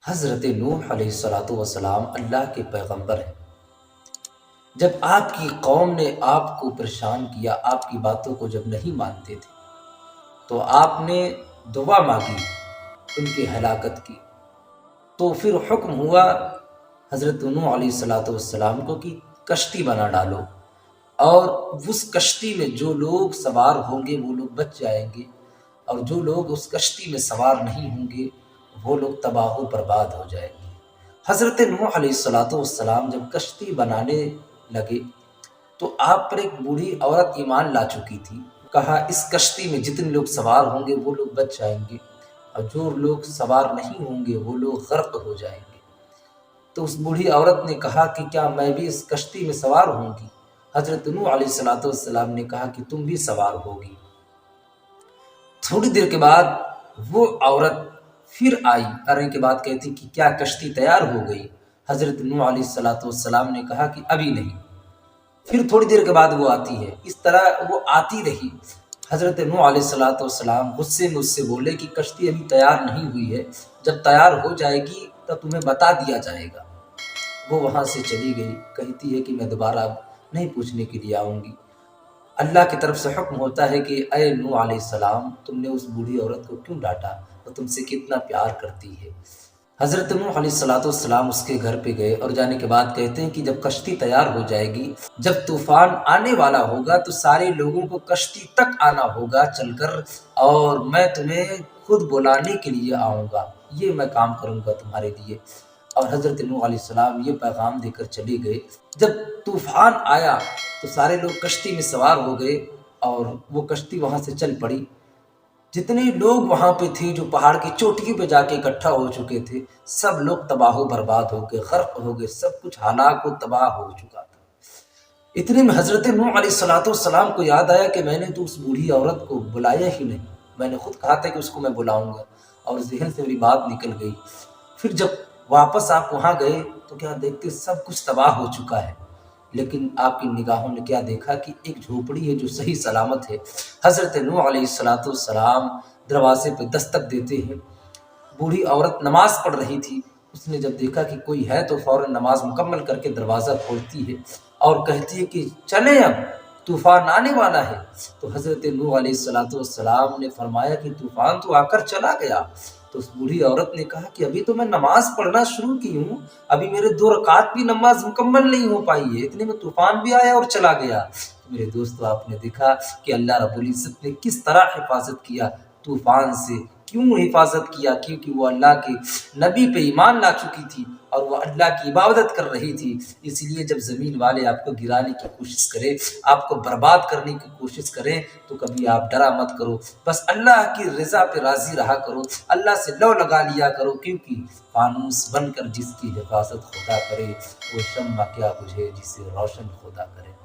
حضرت نوح علیہ الصلاۃ والسلام اللہ کے پیغمبر ہیں۔ جب آپ کی قوم نے آپ کو پریشان کیا، آپ کی باتوں کو جب نہیں مانتے تھے، تو آپ نے دعا مانگی ان کی ہلاکت کی۔ تو پھر حکم ہوا حضرت نوح علیہ الصلاۃ والسلام کو کہ کشتی بنا ڈالو، اور اس کشتی میں جو لوگ سوار ہوں گے وہ لوگ بچ جائیں گے، اور جو لوگ اس کشتی میں سوار نہیں ہوں گے وہ لوگ تباہ و برباد ہو جائیں گے۔ حضرت نوح علیہ الصلاۃ والسلام جب کشتی بنانے لگے تو آپ پر ایک بوڑھی عورت ایمان لا چکی تھی۔ کہا اس کشتی میں جتنے لوگ سوار ہوں گے وہ لوگ بچ جائیں گے، اور جو لوگ سوار نہیں ہوں گے وہ لوگ غرق ہو جائیں گے۔ تو اس بوڑھی عورت نے کہا کہ کیا میں بھی اس کشتی میں سوار ہوں گی؟ حضرت نوح علیہ الصلاۃ والسلام نے کہا کہ تم بھی سوار ہوگی۔ تھوڑی دیر کے بعد وہ عورت پھر آئی، آنے کے بعد کہتی کہ کیا کشتی تیار ہو گئی؟ حضرت نوح علیہ الصلاۃ والسلام نے کہا کہ ابھی نہیں۔ پھر تھوڑی دیر کے بعد وہ آتی ہے، اس طرح وہ آتی رہی۔ حضرت نوح علیہ الصلاۃ والسلام غصے میں اس سے بولے کہ کشتی ابھی تیار نہیں ہوئی ہے، جب تیار ہو جائے گی تو تمہیں بتا دیا جائے گا۔ وہ وہاں سے چلی گئی، کہتی ہے کہ میں دوبارہ نہیں پوچھنے کے لیے آؤں گی۔ اللہ کی طرف سے حکم ہوتا ہے کہ اے نوح علیہ السلام، تم نے اس بوڑھی عورت کو کیوں ڈانٹا؟ وہ تم سے کتنا پیار کرتی ہے۔ حضرت نوح علیہ الصلاۃ والسلام اس کے گھر پہ گئے، اور جانے کے بعد کہتے ہیں کہ جب کشتی تیار ہو جائے گی، جب طوفان آنے والا ہوگا تو سارے لوگوں کو کشتی تک آنا ہوگا چل کر، اور میں تمہیں خود بلانے کے لیے آؤں گا، یہ میں کام کروں گا تمہارے لیے۔ اور حضرت نوح علیہ السلام یہ پیغام دے کر چلے گئے۔ جب طوفان آیا تو سارے لوگ کشتی میں سوار ہو گئے، اور وہ کشتی وہاں سے چل پڑی۔ جتنے لوگ وہاں پہ تھے جو پہاڑ کی چوٹی پہ جا کے اکٹھا ہو چکے تھے، سب لوگ تباہ و برباد ہو گئے، غرق ہو گئے، سب کچھ ہلاک و تباہ ہو چکا تھا۔ اتنے میں حضرت نوح علیہ الصلاۃ والسلام کو یاد آیا کہ میں نے تو اس بوڑھی عورت کو بلایا ہی نہیں، میں نے خود کہا تھا کہ اس کو میں بلاؤں گا، اور ذہن سے میری بات نکل گئی۔ پھر جب واپس آپ وہاں گئے تو کیا دیکھتے سب کچھ تباہ ہو چکا ہے، لیکن آپ کی نگاہوں نے کیا دیکھا کہ ایک جھوپڑی ہے جو صحیح سلامت ہے۔ حضرت نوح علیہ الصلاۃ والسلام دروازے پہ دستک دیتے ہیں۔ بوڑھی عورت نماز پڑھ رہی تھی، اس نے جب دیکھا کہ کوئی ہے تو فوراً نماز مکمل کر کے دروازہ کھولتی ہے اور کہتی ہے کہ چلیں اب طوفان آنے والا ہے۔ تو حضرت نوح علیہ الصلاۃ والسلام نے فرمایا کہ طوفان تو آ کر چلا گیا۔ تو اس بوڑھی عورت نے کہا کہ ابھی تو میں نماز پڑھنا شروع کی ہوں، ابھی میرے 2 رکعت بھی نماز مکمل نہیں ہو پائی ہے، اتنے میں طوفان بھی آیا اور چلا گیا۔ میرے دوستو، آپ نے دیکھا کہ اللہ رب العزت نے کس طرح حفاظت کیا طوفان سے۔ کیوں حفاظت کیا؟ کیونکہ وہ اللہ کے نبی پہ ایمان لا چکی تھی اور وہ اللہ کی عبادت کر رہی تھی۔ اس لیے جب زمین والے آپ کو گرانے کی کوشش کریں، آپ کو برباد کرنے کی کوشش کریں، تو کبھی آپ ڈرا مت کرو، بس اللہ کی رضا پہ راضی رہا کرو، اللہ سے لو لگا لیا کرو، کیونکہ فانوس بن کر جس کی حفاظت خدا کرے وہ شمع کیا بجھے جسے روشن خدا کرے۔